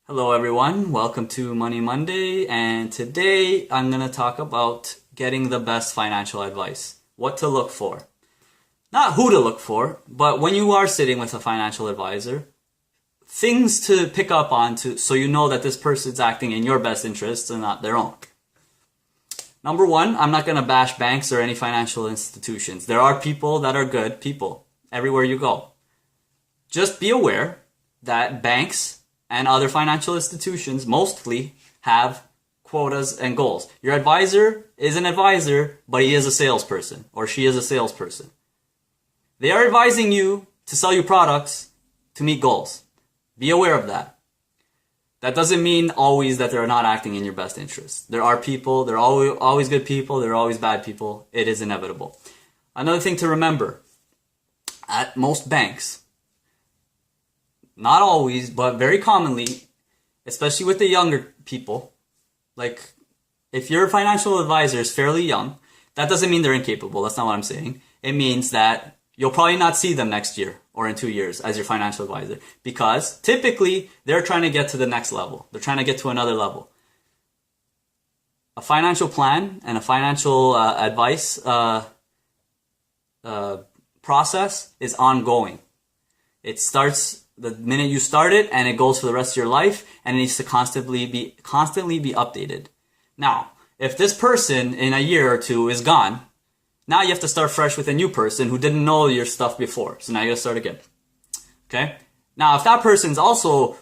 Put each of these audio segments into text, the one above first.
Hello everyone, welcome to Money Monday, and today I'm going to talk about getting the best financial advice. What to look for. Not who to look for, but when you are sitting with a financial advisor, things to pick up on so you know that this person's acting in your best interests and not their own. Number one, I'm not going to bash banks or any financial institutions. There are people that are good people everywhere you go. Just be aware that banks and other financial institutions mostly have quotas and goals. Your advisor is an advisor, but he is a salesperson or she is a salesperson. They are advising you to sell you products to meet goals. Be aware of that. That doesn't mean always that they're not acting in your best interest. There are people, there are always good people, there are always bad people. It is inevitable. Another thing to remember, at most banks, not always, but very commonly, especially with the younger people, like if your financial advisor is fairly young, that doesn't mean they're incapable. That's not what I'm saying. It means that you'll probably not see them next year or in 2 years as your financial advisor because typically they're trying to get to the next level. They're trying to get to another level. A financial plan and a financial advice process is ongoing. It starts the minute you start it, and it goes for the rest of your life, and it needs to constantly be updated. Now, if this person in a year or two is gone, now you have to start fresh with a new person who didn't know your stuff before. So now you got to start again. Okay? Now, if that person's also,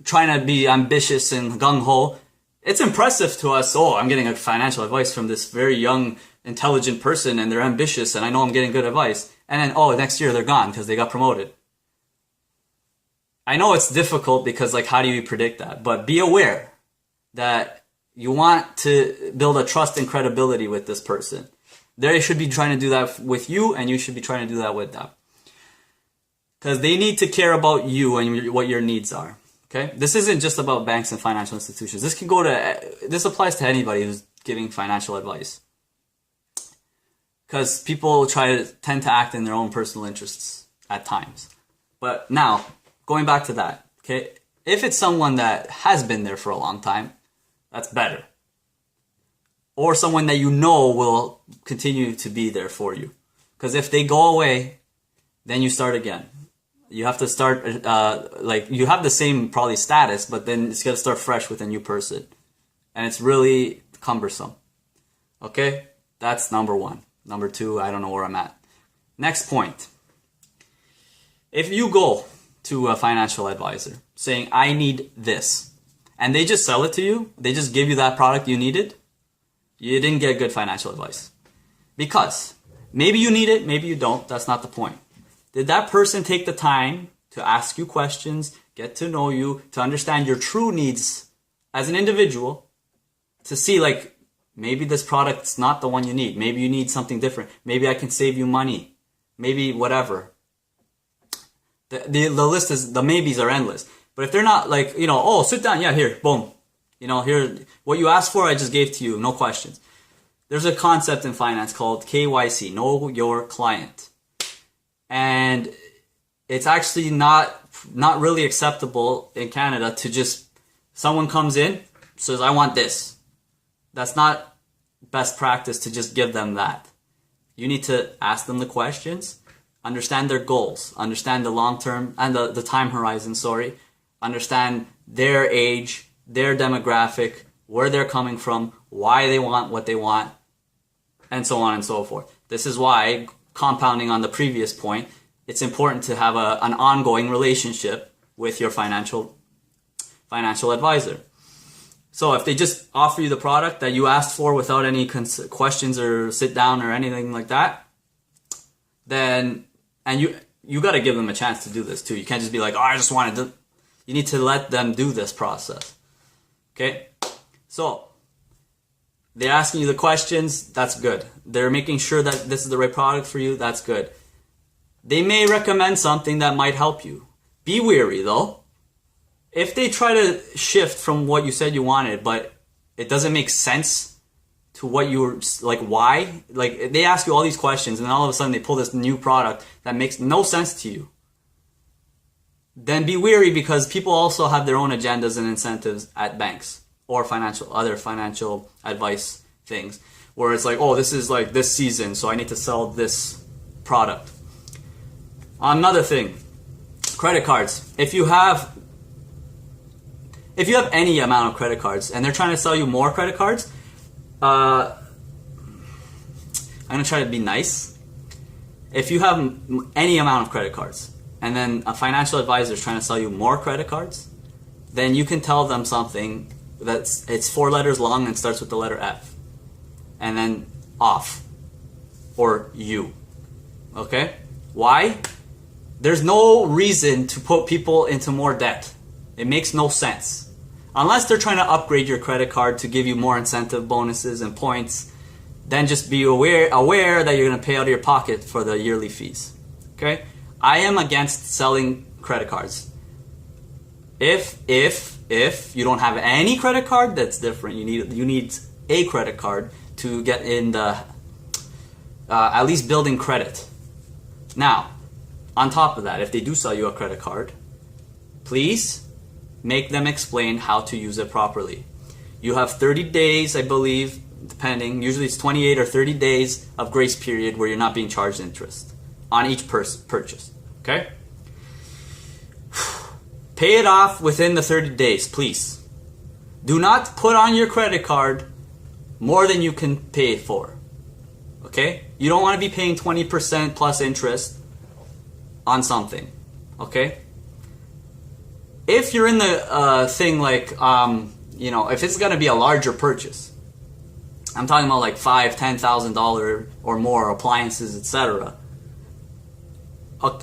trying to be ambitious and gung-ho, it's impressive to us. Oh, I'm getting a financial advice from this very young, intelligent person, and they're ambitious, and I know I'm getting good advice. And then, next year they're gone because they got promoted. I know it's difficult because, how do you predict that? But be aware that you want to build a trust and credibility with this person. They should be trying to do that with you, and you should be trying to do that with them. Because they need to care about you and what your needs are. Okay? This isn't just about banks and financial institutions. This applies to anybody who's giving financial advice. Because people tend to act in their own personal interests at times. But now, going back to that, okay? If it's someone that has been there for a long time, that's better. Or someone that you know will continue to be there for you. Because if they go away, then you start again. You have to start, you have the same probably status, but then it's got to start fresh with a new person. And it's really cumbersome. Okay? That's number one. Number two, I don't know where I'm at. Next point. If you go to a financial advisor saying, I need this, and they just sell it to you, they just give you that product you needed, you didn't get good financial advice. Because maybe you need it, maybe you don't, that's not the point. Did that person take the time to ask you questions, get to know you, to understand your true needs as an individual, to see maybe this product's not the one you need. Maybe you need something different. Maybe I can save you money. Maybe whatever. The list is, the maybes are endless. But if they're not sit down, yeah, here, boom. Here, what you asked for, I just gave to you, no questions. There's a concept in finance called KYC, know your client. And it's actually not really acceptable in Canada to just, someone comes in, says, I want this. That's not best practice to just give them that. You need to ask them the questions, understand their goals, understand the long term and the time horizon, understand their age, their demographic, where they're coming from, why they want what they want, and so on and so forth. This is why, compounding on the previous point, it's important to have an ongoing relationship with your financial advisor. So if they just offer you the product that you asked for without any questions or sit down or anything like that, then, and you got to give them a chance to do this too. You can't just be like, I just wanted to. You need to let them do this process. Okay? So, they're asking you the questions, that's good. They're making sure that this is the right product for you, that's good. They may recommend something that might help you. Be wary though. If they try to shift from what you said you wanted, but it doesn't make sense to what you were, why? They ask you all these questions, and then all of a sudden they pull this new product that makes no sense to you. then be wary, because people also have their own agendas and incentives at banks or other financial advice things, where it's like, oh, this is like this season, so I need to sell this product. Another thing, credit cards. If you have any amount of credit cards and they're trying to sell you more credit cards, I'm gonna try to be nice. If you have any amount of credit cards and then a financial advisor is trying to sell you more credit cards, then you can tell them something it's 4 letters long and starts with the letter F, and then off or U. Okay? Why? There's no reason to put people into more debt. It makes no sense. Unless they're trying to upgrade your credit card to give you more incentive bonuses and points, then just be aware that you're going to pay out of your pocket for the yearly fees. Okay? I am against selling credit cards. If you don't have any credit card, that's different. You need a credit card to get in the at least building credit. Now, on top of that, if they do sell you a credit card, please make them explain how to use it properly. You have 30 days, I believe, depending. Usually it's 28 or 30 days of grace period where you're not being charged interest on each purchase. Okay? Pay it off within the 30 days, please. Do not put on your credit card more than you can pay for. Okay? You don't want to be paying 20% plus interest on something. Okay? If you're in the thing like, if it's going to be a larger purchase, I'm talking about like $5,000, $10,000 or more, appliances, etc.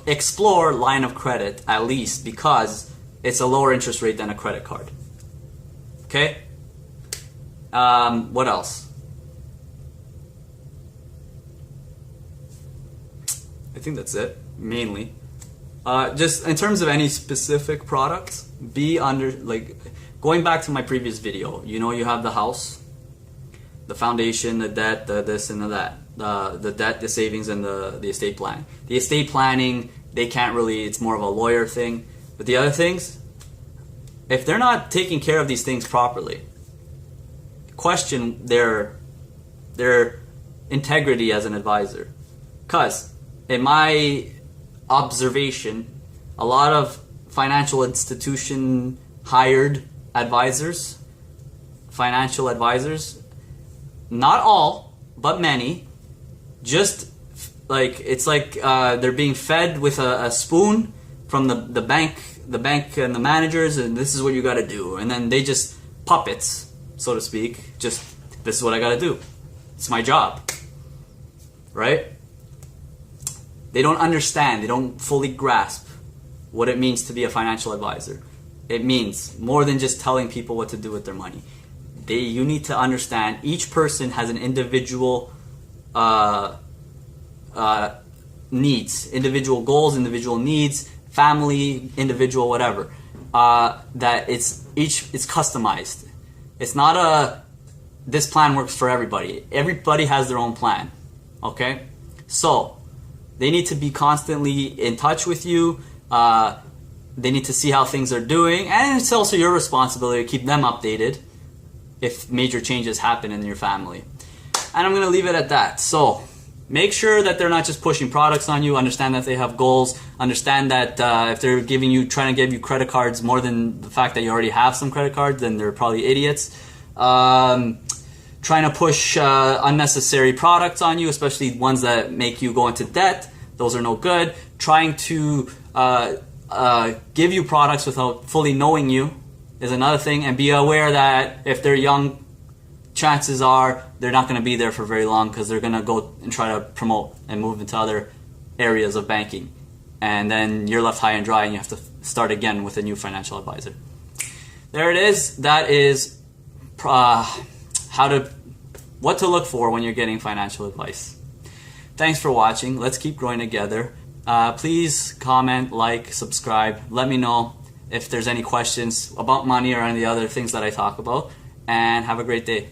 Explore line of credit at least, because it's a lower interest rate than a credit card. Okay? What else? I think that's it, mainly. Just in terms of any specific products, going back to my previous video, you have the house, the foundation, the debt, the this and the that, the debt, the savings, and the estate planning. The estate planning, they can't really, it's more of a lawyer thing. But the other things, if they're not taking care of these things properly, question their integrity as an advisor. Because in my observation, a lot of financial institution hired advisors, financial advisors, not all, but many, just like it's like they're being fed with a spoon from the bank and the managers, and this is what you got to do, and then they just puppets, so to speak. Just, this is what I got to do. It's my job, right? They don't understand. They don't fully grasp what it means to be a financial advisor. It means more than just telling people what to do with their money. You need to understand each person has an individual needs, individual goals, individual needs, family, individual whatever. That it's customized. It's not this plan works for everybody. Everybody has their own plan. Okay? So they need to be constantly in touch with you. They need to see how things are doing, and it's also your responsibility to keep them updated if major changes happen in your family. And I'm going to leave it at that. So make sure that they're not just pushing products on you. Understand that they have goals. Understand that if they're trying to give you credit cards more than the fact that you already have some credit cards, then they're probably idiots. Trying to push unnecessary products on you, especially ones that make you go into debt. Those are no good. Trying to give you products without fully knowing you is another thing. And be aware that if they're young, chances are they're not going to be there for very long, because they're going to go and try to promote and move into other areas of banking. And then you're left high and dry, and you have to start again with a new financial advisor. There it is. That is what to look for when you're getting financial advice. Thanks for watching. Let's keep growing together. Please comment, like, subscribe. Let me know if there's any questions about money or any other things that I talk about. And have a great day.